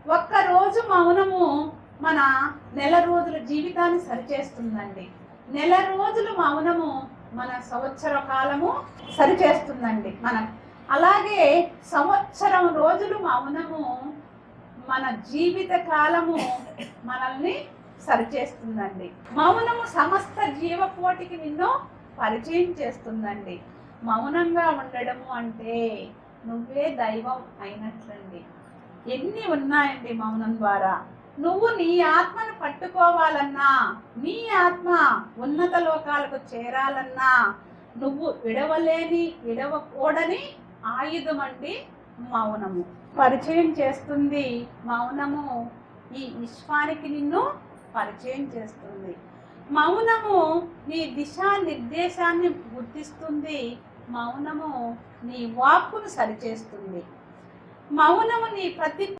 ఒక్కరోజు మౌనము మన నెల రోజుల జీవితాన్ని సరిచేస్తుందండి. నెల రోజులు మౌనము మన సంవత్సర కాలము సరిచేస్తుందండి. అలాగే సంవత్సరం రోజులు మౌనము మన జీవిత కాలము మనల్ని సరిచేస్తుందండి. మౌనము సమస్త జీవకోటికి నిన్ను పరిచయం చేస్తుందండి. మౌనంగా ఉండడము అంటే నువ్వే దైవం అయినట్లండి. ఎన్ని ఉన్నాయండి మౌనం ద్వారా. నువ్వు నీ ఆత్మను పట్టుకోవాలన్నా, నీ ఆత్మ ఉన్నత లోకాలకు చేరాలన్నా నువ్వు విడవకూడని ఆయుధం అండి మౌనము. పరిచయం చేస్తుంది మౌనము. ఈ విశ్వానికి నిన్ను పరిచయం చేస్తుంది. మౌనము నీ దిశానిర్దేశాన్ని గుర్తిస్తుంది. మౌనము నీ వాక్కును సరిచేస్తుంది. మౌనము నీ ప్రతి